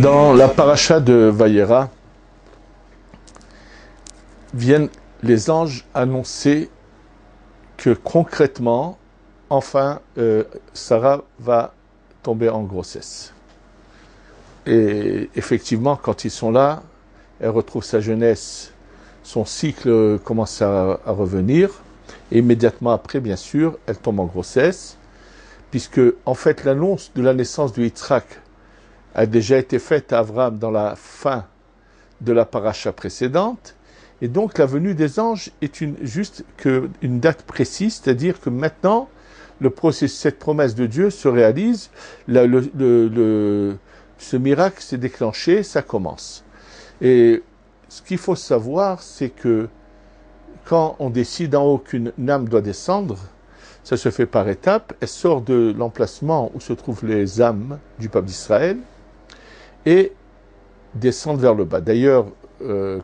Dans la paracha de Vayera, viennent les anges annoncer que concrètement, enfin, Sarah va tomber en grossesse. Et effectivement, quand ils sont là, elle retrouve sa jeunesse, son cycle commence à revenir, et immédiatement après, bien sûr, elle tombe en grossesse, puisque en fait l'annonce de la naissance de Yitzhak a déjà été faite à Abraham dans la fin de la paracha précédente, et donc la venue des anges est juste une date précise, c'est-à-dire que maintenant, cette promesse de Dieu se réalise, ce miracle s'est déclenché, ça commence. Et ce qu'il faut savoir, c'est que quand on décide en haut qu'une âme doit descendre, ça se fait par étapes, elle sort de l'emplacement où se trouvent les âmes du peuple d'Israël et descend vers le bas. D'ailleurs,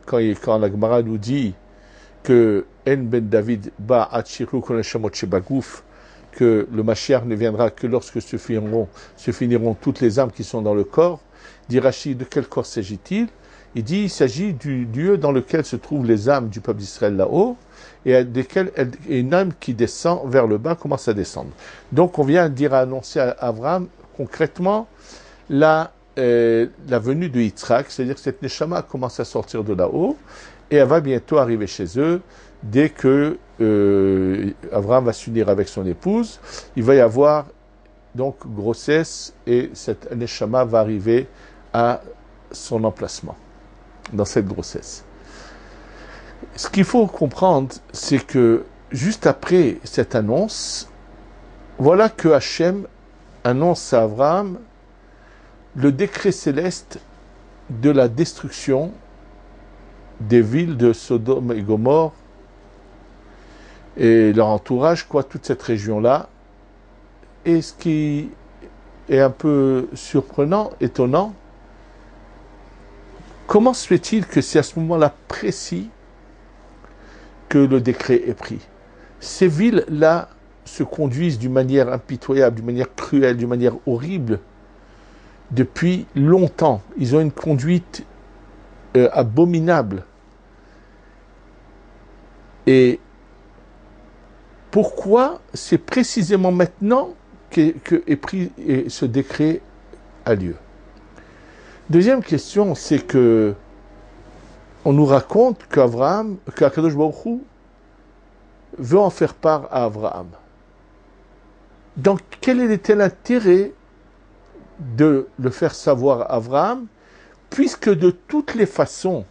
quand la Gemara nous dit que En ben David ba achiru kol neshamot shebagouf, que le Mashiach ne viendra que lorsque se finiront toutes les âmes qui sont dans le corps, dit Rashi, de quel corps s'agit-il? Il dit, il s'agit du lieu dans lequel se trouvent les âmes du peuple d'Israël là-haut, et une âme qui descend vers le bas commence à descendre. Donc on vient annoncer à Abraham concrètement la venue de Yitzhak, c'est-à-dire que cette Neshama commence à sortir de là-haut, et elle va bientôt arriver chez eux, dès que Abraham va s'unir avec son épouse, il va y avoir donc grossesse, et cette Neshama va arriver à son emplacement, dans cette grossesse. Ce qu'il faut comprendre, c'est que juste après cette annonce, voilà que Hachem annonce à Abraham le décret céleste de la destruction des villes de Sodome et Gomorrhe et leur entourage, toute cette région-là. Et ce qui est un peu surprenant, étonnant, comment se fait-il que c'est à ce moment-là précis que le décret est pris? Ces villes-là se conduisent d'une manière impitoyable, d'une manière cruelle, d'une manière horrible, depuis longtemps. Ils ont une conduite abominable. Et pourquoi c'est précisément maintenant que est pris ce décret a lieu? Deuxième question, c'est que on nous raconte qu'Akadosh Baruch Hu veut en faire part à Abraham. Donc, quel était l'intérêt de le faire savoir à Abraham, puisque de toutes les façons,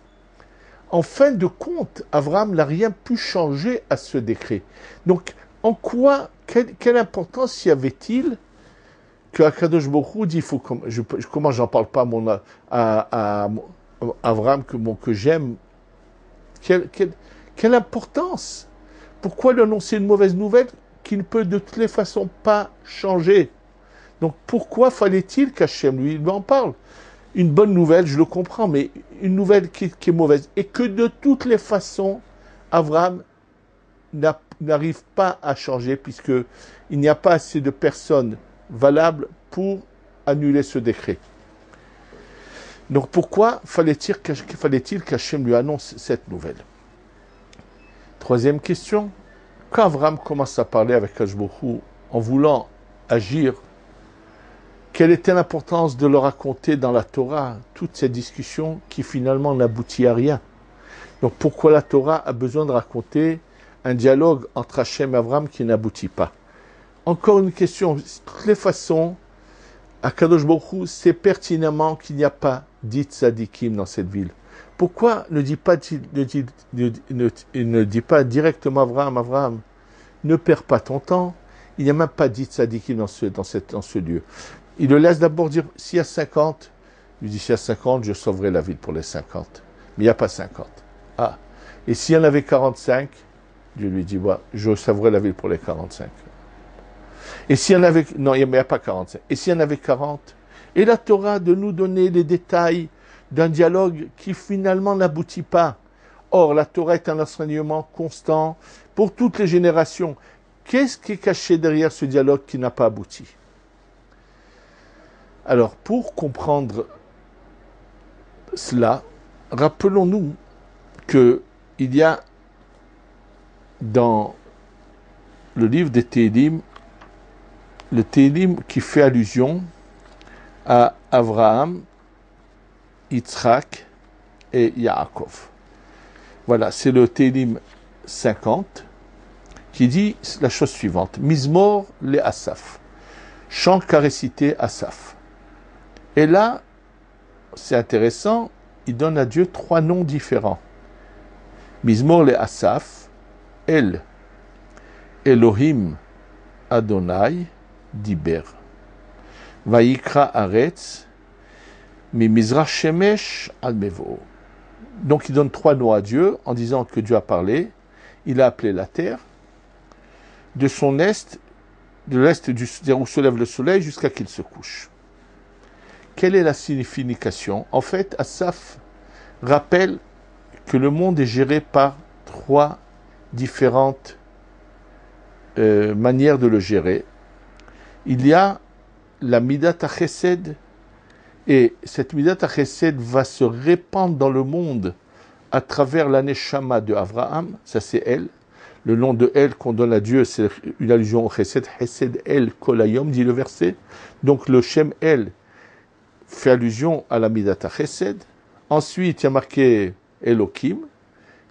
en fin de compte, Abraham n'a rien pu changer à ce décret. Donc, en quoi, quelle importance y avait-il que Akadosh Baruch Hu dit, comment j'en parle pas à Abraham que j'aime, quelle importance? Pourquoi lui annoncer une mauvaise nouvelle qui ne peut de toutes les façons pas changer? Donc pourquoi fallait-il qu'Hachem lui en parle? Une bonne nouvelle, je le comprends, mais une nouvelle qui est mauvaise, et que de toutes les façons, Abraham n'arrive pas à changer, puisqu'il n'y a pas assez de personnes valables pour annuler ce décret. Donc pourquoi fallait-il qu'Hachem lui annonce cette nouvelle? Troisième question, quand Abraham commence à parler avec Akadosh Baruch Hu en voulant agir, quelle était l'importance de le raconter dans la Torah, toute cette discussion qui finalement n'aboutit à rien? Donc pourquoi la Torah a besoin de raconter un dialogue entre Hachem et Abraham qui n'aboutit pas? Encore une question, de toutes les façons, Akadosh Baruch Hu sait pertinemment qu'il n'y a pas d'Itzadikim dans cette ville. Pourquoi ne dit pas directement Abraham, ne perds pas ton temps, il n'y a même pas d'Itzadikim dans ce lieu. Il le laisse d'abord dire, s'il y a 50, il lui dit, s'il y a 50, je sauverai la ville pour les 50. Mais il n'y a pas 50. Ah. Et s'il y en avait 45, Dieu lui dit, je sauverai la ville pour les 45. Et s'il y en avait, non, il n'y a pas 45. Et s'il y en avait 40, et la Torah de nous donner les détails d'un dialogue qui finalement n'aboutit pas. Or, la Torah est un enseignement constant pour toutes les générations. Qu'est-ce qui est caché derrière ce dialogue qui n'a pas abouti? Alors, pour comprendre cela, rappelons-nous qu'il y a dans le livre des Télim, le Télim qui fait allusion à Abraham, Yitzhak et Yaakov. Voilà, c'est le Télim 50 qui dit la chose suivante. Mizmor le Asaf. Chant qu'a récité Asaf. Et là, c'est intéressant, il donne à Dieu 3 noms différents. Mizmor le Asaf, El, Elohim Adonai, Diber. Vayikra Aretz, Mimizrach Shemesh al Mevo. Donc il donne 3 noms à Dieu en disant que Dieu a parlé. Il a appelé la terre de son est, de l'est où se lève le soleil jusqu'à qu'il se couche. Quelle est la signification? En fait, Asaph rappelle que le monde est géré par 3 différentes manières de le gérer. Il y a la Midat HaChesed, et cette Midat HaChesed va se répandre dans le monde à travers la Neshama de Avraham, ça c'est elle. Le nom de elle qu'on donne à Dieu, c'est une allusion au Chesed, Chesed El Kolayom, dit le verset. Donc le Shem El fait allusion à la Midat HaChesed. Ensuite, il y a marqué Elohim,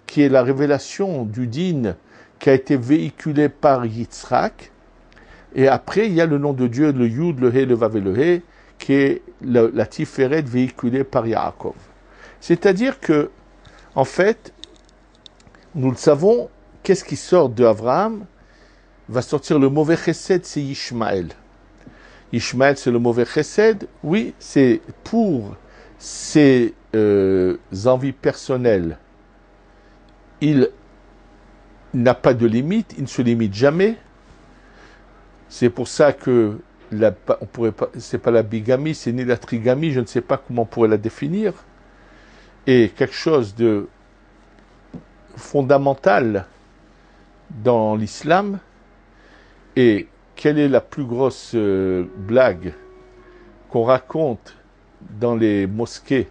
qui est la révélation du din qui a été véhiculé par Yitzhak. Et après, il y a le nom de Dieu, le Yud, le He, le Vav et le He, qui est la Tiferet véhiculée par Yaakov. C'est-à-dire que, en fait, nous le savons, qu'est-ce qui sort de Abraham? Va sortir le mauvais chesed, c'est Ishmaël. Ishmaël, c'est le mauvais chesed. Oui, c'est pour ses envies personnelles. Il n'a pas de limite, il ne se limite jamais. C'est pour ça que on pourrait pas, c'est pas la bigamie, c'est ni la trigamie, je ne sais pas comment on pourrait la définir. Et quelque chose de fondamental dans l'islam. Et quelle est la plus grosse blague qu'on raconte dans les mosquées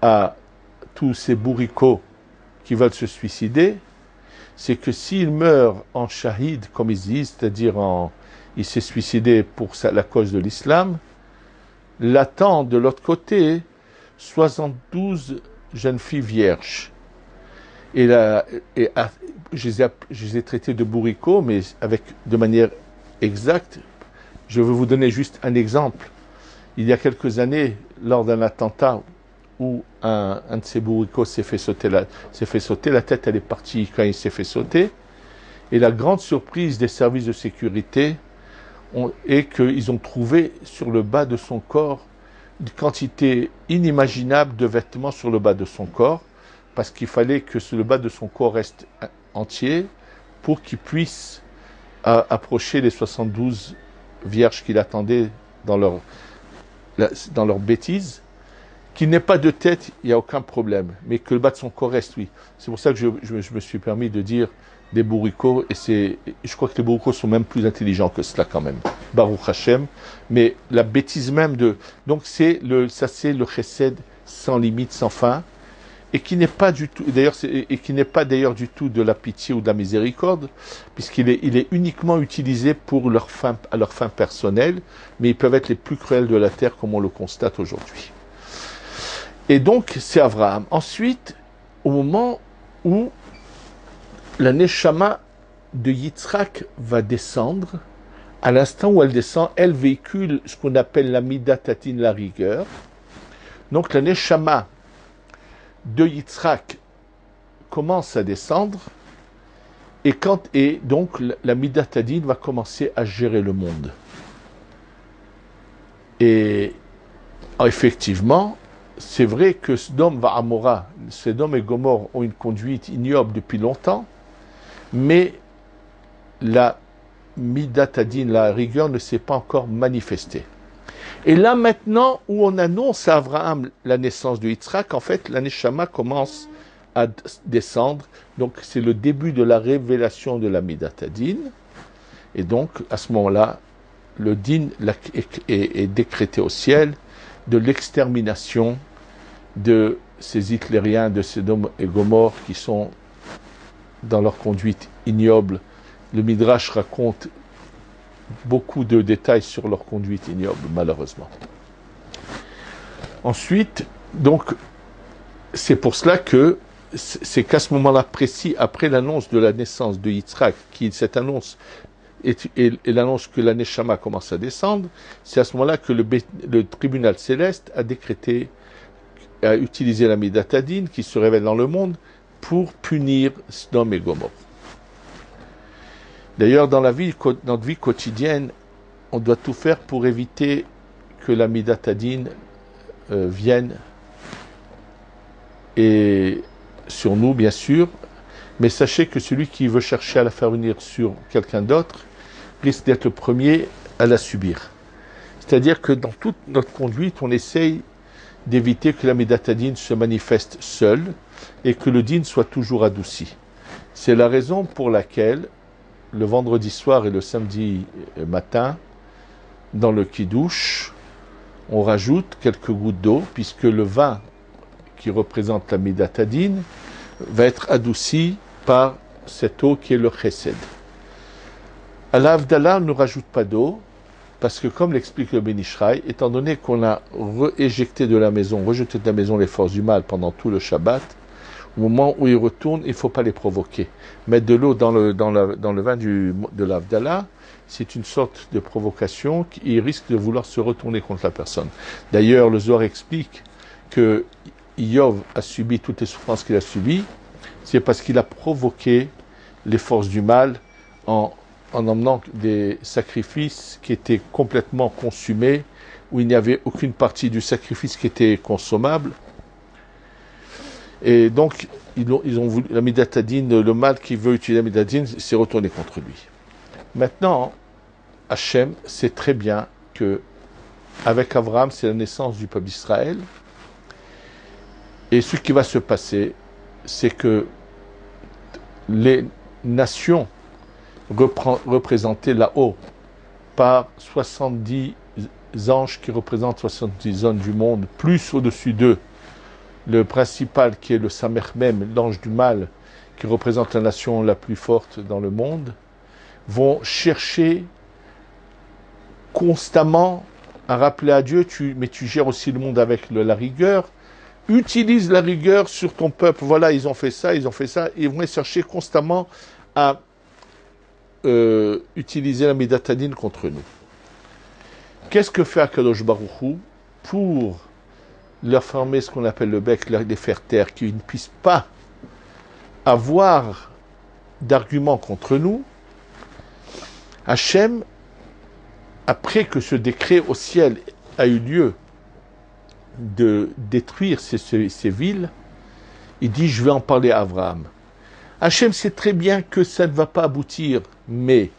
à tous ces bourricots qui veulent se suicider? C'est que s'il meurt en shahid, comme ils disent, c'est-à-dire il s'est suicidé pour la cause de l'islam, l'attend de l'autre côté 72 jeunes filles vierges. Et je les ai traités de bourricots, mais de manière exacte. Je vais vous donner juste un exemple. Il y a quelques années, lors d'un attentat où un de ces bourricots s'est fait sauter la tête, elle est partie quand il s'est fait sauter. Et la grande surprise des services de sécurité est qu'ils ont trouvé sur le bas de son corps une quantité inimaginable de vêtements sur le bas de son corps, parce qu'il fallait que le bas de son corps reste entier pour qu'il puisse approcher les 72 vierges qu'il attendait dans leur bêtise. Qu'il n'ait pas de tête, il n'y a aucun problème, mais que le bas de son corps reste, oui. C'est pour ça que je me suis permis de dire des bourricots, et je crois que les bourricots sont même plus intelligents que cela quand même. Baruch Hashem, mais la bêtise même donc c'est le chesed sans limite, sans fin, et qui n'est pas du tout, d'ailleurs du tout de la pitié ou de la miséricorde, puisqu'il est uniquement utilisé pour à leur fin personnelle, mais ils peuvent être les plus cruels de la terre, comme on le constate aujourd'hui. Et donc, c'est Abraham. Ensuite, au moment où la Neshama de Yitzhak va descendre, à l'instant où elle descend, elle véhicule ce qu'on appelle la Midatatine, la rigueur. Donc, la Neshama de Yitzhak commence à descendre, et donc la Midatatine va commencer à gérer le monde. Et effectivement, c'est vrai que Sodome et Gomorrhe ont une conduite ignoble depuis longtemps, mais la Midatadine, la rigueur, ne s'est pas encore manifestée. Et là maintenant, où on annonce à Abraham la naissance de Yitzhak, en fait, la Neshama commence à descendre. Donc c'est le début de la révélation de la Midatadine. Et donc, à ce moment-là, le din est décrété au ciel de l'extermination de ces Hitlériens de Sodome et Gomorrhe qui sont dans leur conduite ignoble. Le Midrash raconte beaucoup de détails sur leur conduite ignoble, malheureusement. Ensuite, donc, c'est pour cela que c'est qu'à ce moment-là précis, après l'annonce de la naissance de Yitzhak, cette annonce et l'annonce que la Neshama commence à descendre, c'est à ce moment-là que le tribunal céleste a décrété, a utilisé la Midat Hadin qui se révèle dans le monde pour punir Sodome et Gomorrhe. D'ailleurs, dans notre vie quotidienne, on doit tout faire pour éviter que la Midat Hadin vienne et sur nous, bien sûr, mais sachez que celui qui veut chercher à la faire venir sur quelqu'un d'autre risque d'être le premier à la subir. C'est-à-dire que dans toute notre conduite, on essaye d'éviter que la Midat Hadin se manifeste seule et que le din soit toujours adouci. C'est la raison pour laquelle le vendredi soir et le samedi matin, dans le kiddush, on rajoute quelques gouttes d'eau, puisque le vin qui représente la Midat Hadin va être adouci par cette eau qui est le chesed. À l'Havdalah, on ne rajoute pas d'eau, parce que comme l'explique le Ben Ishraï, étant donné qu'on a éjecté de la maison, rejeté de la maison les forces du mal pendant tout le Shabbat, au moment où ils retournent, il ne faut pas les provoquer. Mettre de l'eau dans le vin de l'Havdalah, c'est une sorte de provocation qui risque de vouloir se retourner contre la personne. D'ailleurs, le Zohar explique que Iyov a subi toutes les souffrances qu'il a subies, c'est parce qu'il a provoqué les forces du mal en emmenant des sacrifices qui étaient complètement consumés, où il n'y avait aucune partie du sacrifice qui était consommable. Et donc, ils ont voulu, la Midat Hadin, le mal qui veut utiliser la Midat Hadin, s'est retourné contre lui. Maintenant, Hachem sait très bien que, avec Abraham, c'est la naissance du peuple d'Israël. Et ce qui va se passer, c'est que les nations représentées là-haut par 70 anges qui représentent 70 zones du monde, plus au-dessus d'eux, le principal qui est le Samer Mem, l'ange du mal, qui représente la nation la plus forte dans le monde, vont chercher constamment à rappeler à Dieu, mais tu gères aussi le monde avec la rigueur, utilise la rigueur sur ton peuple, voilà, ils ont fait ça, ils vont chercher constamment à utiliser la Midat Hadin contre nous. Qu'est-ce que fait Akadosh Baruch Hu pour leur fermer ce qu'on appelle le bec, les faire taire, qu'ils ne puissent pas avoir d'arguments contre nous? Hachem, après que ce décret au ciel a eu lieu de détruire ces villes, il dit, je vais en parler à Abraham. Hachem sait très bien que ça ne va pas aboutir, mais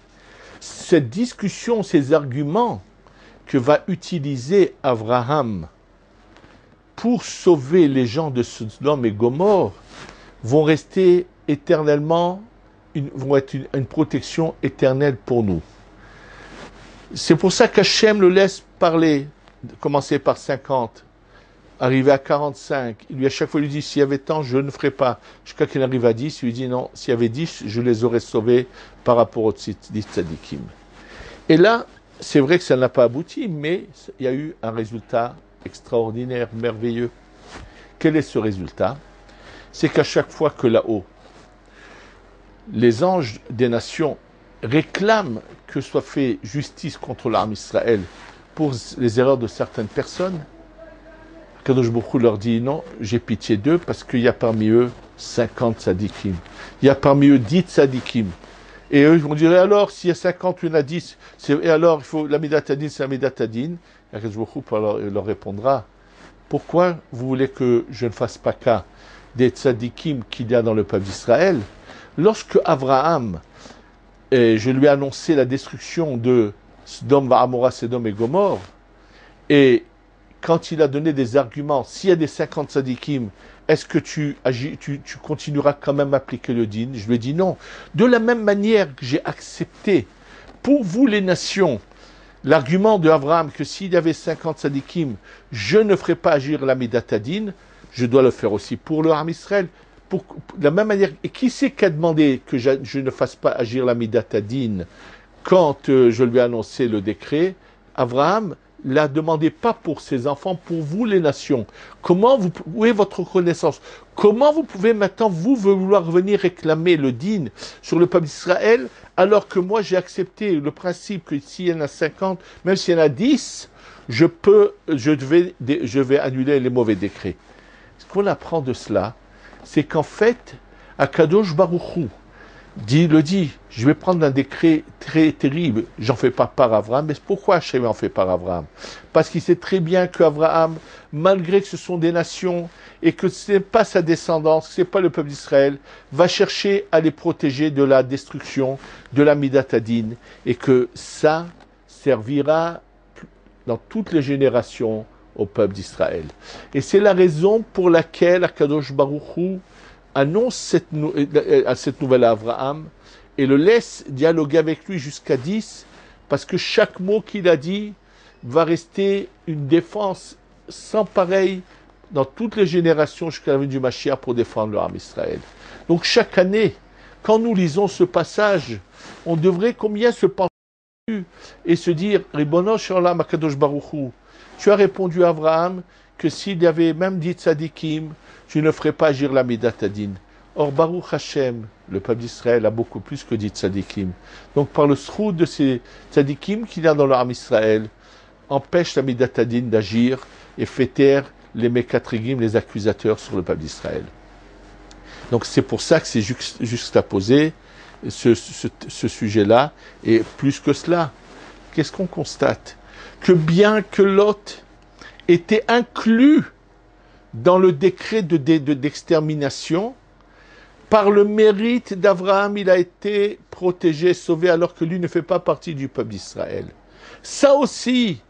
cette discussion, ces arguments que va utiliser Abraham pour sauver les gens de Sodome et Gomorrhe vont rester éternellement, vont être une protection éternelle pour nous. C'est pour ça qu'Hachem le laisse parler, commencer par 50, arriver à 45. Il lui à chaque fois lui dit, s'il y avait tant, je ne ferais pas. Jusqu'à qu'il arrive à 10, il lui dit, non, s'il y avait 10, je les aurais sauvés par rapport aux 10 tzadikim. Et là, c'est vrai que ça n'a pas abouti, mais il y a eu un résultat extraordinaire, merveilleux. Quel est ce résultat? C'est qu'à chaque fois que là-haut, les anges des nations réclament que soit fait justice contre l'armée Israël pour les erreurs de certaines personnes, Kadosh Baruch Hu leur dit non, j'ai pitié d'eux parce qu'il y a parmi eux 50 tzadikim. Il y a parmi eux 10 tzadikim. Et eux, ils vont dire, et alors, s'il y a 50, il y en a 10, et alors, il faut, la Midat Hadin, c'est la Midat Hadin. Et Kadosh Baruch Hu leur répondra, pourquoi vous voulez que je ne fasse pas cas des tzadikim qu'il y a dans le peuple d'Israël? Lorsque Abraham, je lui ai annoncé la destruction de Sodome, Amora, Sodome et Gomorrhe, et quand il a donné des arguments, s'il y a des 50 tzadikim, est-ce que tu continueras quand même à appliquer le din? Je lui ai dit non. De la même manière que j'ai accepté, pour vous les nations, l'argument de Abraham que s'il y avait 50 tzadikim, je ne ferais pas agir la Midat Hadin, je dois le faire aussi pour le Ham Israël. De la même manière, et qui c'est qui a demandé que je ne fasse pas agir la Midat Hadin quand je lui ai annoncé le décret? Abraham l'a demandé pas pour ses enfants, pour vous les nations. Où est votre reconnaissance? Comment vous pouvez maintenant vous vouloir venir réclamer le din sur le peuple d'Israël alors que moi j'ai accepté le principe que s'il y en a 50, même s'il y en a 10, je vais annuler les mauvais décrets. Ce qu'on apprend de cela, c'est qu'en fait, Akadosh Baruch Hu le dit, je vais prendre un décret très terrible, j'en fais pas part à Abraham, mais pourquoi Hachem en fait part à Abraham? Parce qu'il sait très bien qu'Abraham, malgré que ce sont des nations, et que ce n'est pas sa descendance, ce n'est pas le peuple d'Israël, va chercher à les protéger de la destruction, de la Midat Hadin, et que ça servira dans toutes les générations au peuple d'Israël. Et c'est la raison pour laquelle Akadosh Baruch Hu annonce cette nouvelle à Abraham et le laisse dialoguer avec lui jusqu'à 10, parce que chaque mot qu'il a dit va rester une défense sans pareil dans toutes les générations jusqu'à la venue du Mashiach pour défendre le Ham Israël. Donc chaque année, quand nous lisons ce passage, on devrait combien se penser et se dire, Ribono shel olam Akadosh Baruch Hu, tu as répondu à Abraham que s'il y avait même dit tzadikim, tu ne ferais pas agir la Midat Hadin. Or, Baruch Hashem, le peuple d'Israël, a beaucoup plus que dit tzadikim. Donc, par le sroud de ces tzadikim qu'il y a dans le Ham Israël, empêche la Midat Hadin d'agir et fait taire les mekatrigim, les accusateurs sur le peuple d'Israël. Donc, c'est pour ça que c'est juxtaposé ce sujet-là. Et plus que cela, qu'est-ce qu'on constate? Que bien que Lot était inclus dans le décret d'extermination, par le mérite d'Abraham, il a été protégé, sauvé, alors que lui ne fait pas partie du peuple d'Israël. Ça aussi,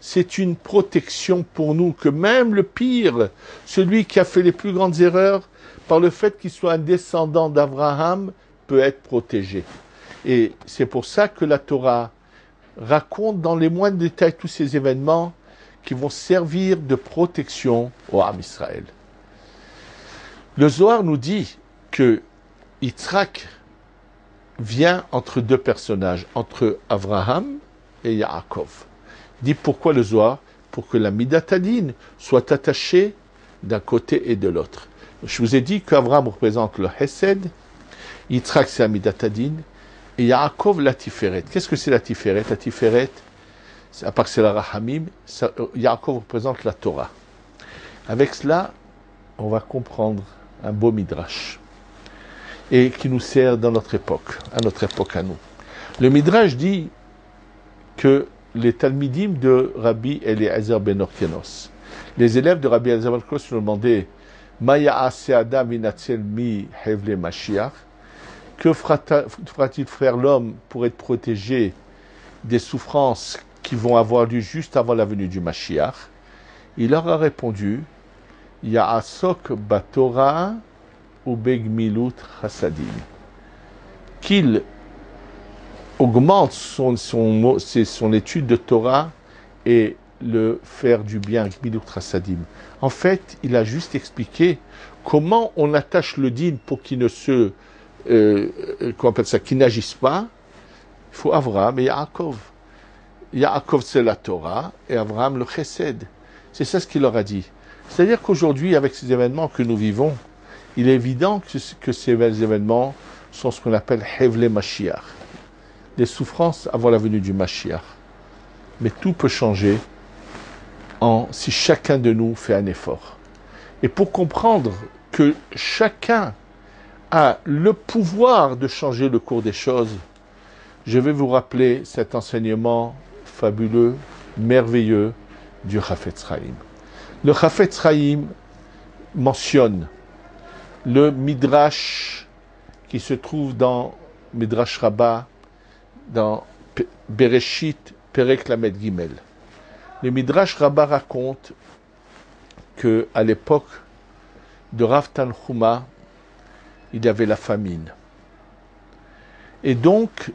c'est une protection pour nous, que même le pire, celui qui a fait les plus grandes erreurs, par le fait qu'il soit un descendant d'Abraham, peut être protégé. Et c'est pour ça que la Torah raconte dans les moindres détails tous ces événements qui vont servir de protection au Ham Israël. Le Zohar nous dit que Yitzhak vient entre deux personnages, entre Abraham et Yaakov. Il dit pourquoi le Zohar? Pour que la Midat Hadin soit attachée d'un côté et de l'autre. Je vous ai dit qu'Abraham représente le Hesed, Yitzhak c'est la Midat Hadin, et Yaakov la Tiferet. Qu'est-ce que c'est la Tiferet? La Tiferet, à part que c'est la Rahamim, Yaakov représente la Torah. Avec cela, on va comprendre un beau midrash, et qui nous sert dans notre époque, à nous. Le midrash dit que les talmidim de Rabbi Eliezer ben Orkenos, les élèves de Rabbi Eliezer ben Orkenos lui ont demandé Maya ase adam inatzel mi hevle Mashiach, que fera-t-il faire l'homme pour être protégé des souffrances qui vont avoir lieu juste avant la venue du Mashiach? Il leur a répondu Ya'asok batorah ou begmilut chassadim, qu'il augmente son étude de Torah et le faire du bien, gmilut chassadim. En fait, il a juste expliqué comment on attache le din pour qu'il ne se qu'on appelle ça, qui n'agissent pas. Il faut Abraham et Yaakov. Yaakov c'est la Torah et Abraham le Chesed. C'est ça ce qu'il leur a dit. C'est-à-dire qu'aujourd'hui, avec ces événements que nous vivons, il est évident que ces événements sont ce qu'on appelle Hevle Mashiach, des souffrances avant la venue du Mashiach. Mais tout peut changer si chacun de nous fait un effort. Et pour comprendre que chacun a le pouvoir de changer le cours des choses, je vais vous rappeler cet enseignement fabuleux, merveilleux du Chafetz Chaim. Le Chafetz Chaim mentionne le Midrash qui se trouve dans Midrash Rabbah, dans Bereshit, Perek Lamed Gimel. Le Midrash Rabbah raconte que à l'époque de Rav Tanchuma, il y avait la famine. Et donc,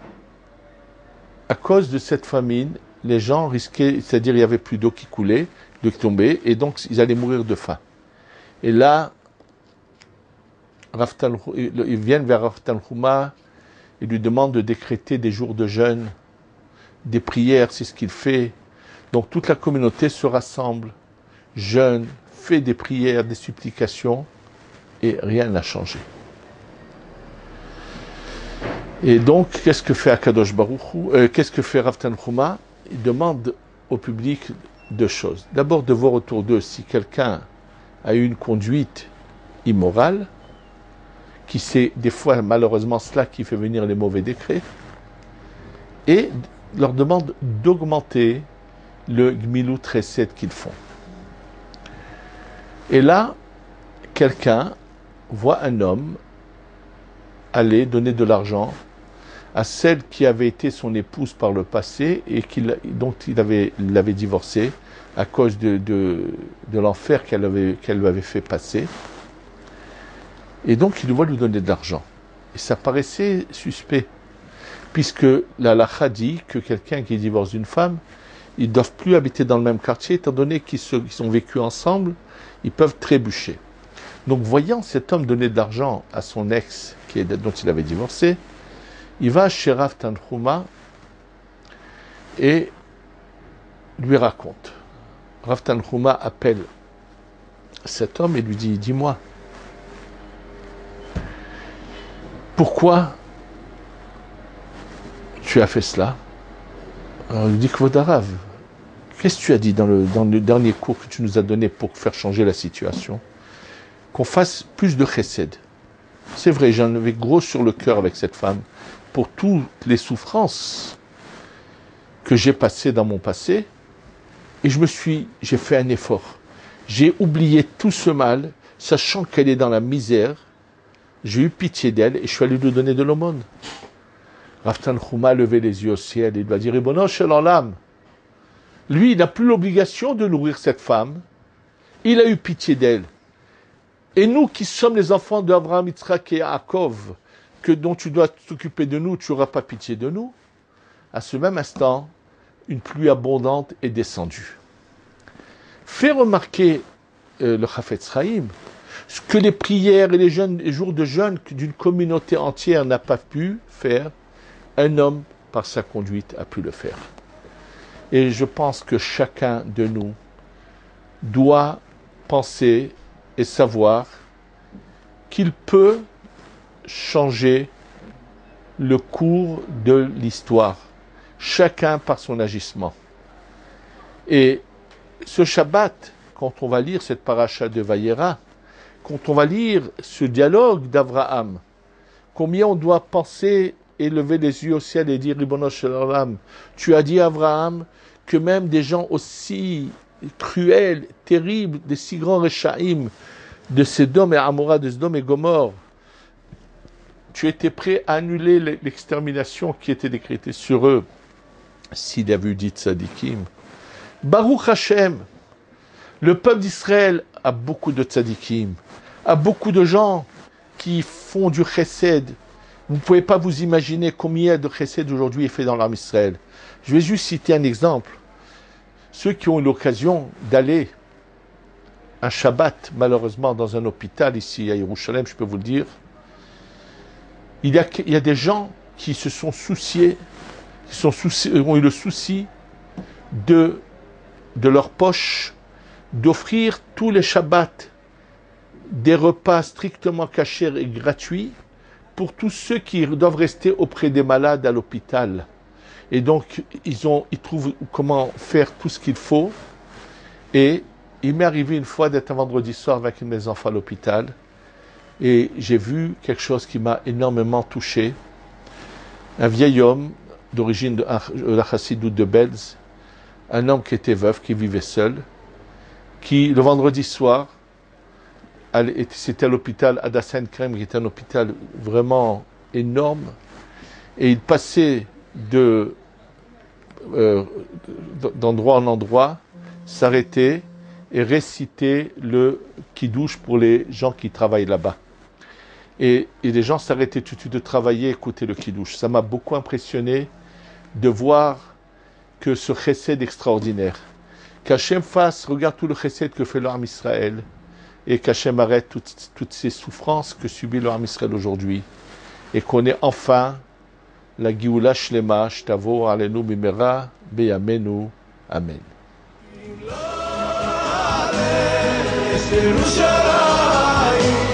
à cause de cette famine, les gens risquaient, c'est-à-dire il n'y avait plus d'eau qui coulait, d'eau qui tombait, et donc ils allaient mourir de faim. Et là, ils viennent vers Rav Tanhuma et lui demandent de décréter des jours de jeûne, des prières, c'est ce qu'il fait. Donc toute la communauté se rassemble, jeûne, fait des prières, des supplications, et rien n'a changé. Et donc, qu'est-ce que fait Akadosh Baruch Hu, qu'est-ce que fait Rav Tanhuma? Il demande au public deux choses. D'abord, de voir autour d'eux si quelqu'un a eu une conduite immorale, qui c'est des fois malheureusement cela qui fait venir les mauvais décrets, et leur demande d'augmenter le gmilut chesed qu'ils font. Et là, quelqu'un voit un homme aller donner de l'argent à celle qui avait été son épouse par le passé et dont il avait divorcé à cause de l'enfer qu'elle lui avait fait passer. Et donc il doit lui donner de l'argent. Et ça paraissait suspect, puisque la halakha dit que quelqu'un qui divorce d'une femme, ils ne doivent plus habiter dans le même quartier, étant donné qu'ils ont vécu ensemble, ils peuvent trébucher. Donc voyant cet homme donner de l'argent à son ex dont il avait divorcé, il va chez Rav Tanhuma et lui raconte. Rav Tanhuma appelle cet homme et lui dit, dis-moi, pourquoi tu as fait cela? Alors il lui dit, Kvodarav, qu'est-ce que tu as dit dans le dernier cours que tu nous as donné pour faire changer la situation? Qu'on fasse plus de chesed. C'est vrai, j'en avais gros sur le cœur avec cette femme, pour toutes les souffrances que j'ai passées dans mon passé, et j'ai fait un effort. J'ai oublié tout ce mal, sachant qu'elle est dans la misère, j'ai eu pitié d'elle, et je suis allé lui donner de l'aumône. Rav Tanhuma a levé les yeux au ciel, et il va dire, Ribono shel olam, lui, il n'a plus l'obligation de nourrir cette femme, il a eu pitié d'elle. Et nous qui sommes les enfants d'Abraham, Yitzhak et Yaakov, dont tu dois t'occuper de nous, tu n'auras pas pitié de nous. À ce même instant, une pluie abondante est descendue. Fait remarquer le Chafetz Chaim, ce que les prières et les jours de jeûne d'une communauté entière n'a pas pu faire, un homme, par sa conduite, a pu le faire. Et je pense que chacun de nous doit penser et savoir qu'il peut changer le cours de l'histoire, chacun par son agissement. Et ce Shabbat, quand on va lire cette paracha de Vayera, quand on va lire ce dialogue d'Abraham, combien on doit penser et lever les yeux au ciel et dire, Ribono shel olam, tu as dit à Abraham que même des gens aussi cruels, terribles, des si grands Rechaïm, de Sodome et Amora, de Sodome et Gomorre, tu étais prêt à annuler l'extermination qui était décrétée sur eux, s'il avait eu dit tzadikim. Baruch Hashem, le peuple d'Israël a beaucoup de tzadikim, a beaucoup de gens qui font du chesed. Vous ne pouvez pas vous imaginer combien de chesed aujourd'hui est fait dans l'armée Israël. Je vais juste citer un exemple. Ceux qui ont eu l'occasion d'aller un Shabbat, malheureusement, dans un hôpital ici à Yerushalem, je peux vous le dire, il y a des gens qui se sont souciés, ont eu le souci de leur poche, d'offrir tous les Shabbats des repas strictement cachers et gratuits pour tous ceux qui doivent rester auprès des malades à l'hôpital. Et donc, ils trouvent comment faire tout ce qu'il faut. Et il m'est arrivé une fois d'être un vendredi soir avec mes enfants à l'hôpital. Et j'ai vu quelque chose qui m'a énormément touché. Un vieil homme d'origine de la chassidoute de Belz, un homme qui était veuf, qui vivait seul, qui, le vendredi soir, c'était à l'hôpital Adassin Krem, qui était un hôpital vraiment énorme, et il passait d'endroit en endroit, s'arrêtait et récitait le kidouche pour les gens qui travaillent là-bas. Et les gens s'arrêtaient tout de suite de travailler, écouter le kidouche. Ça m'a beaucoup impressionné de voir que ce chesed extraordinaire, qu'Hachem fasse, regarde tout le chesed que fait l'armée Israël, et qu'Hachem arrête toutes ces souffrances que subit le Ham Israël aujourd'hui et qu'on ait enfin la Géoula Shlema, Shtavo Alenu Bimera, Beyamenu. Amen. Yerushalayim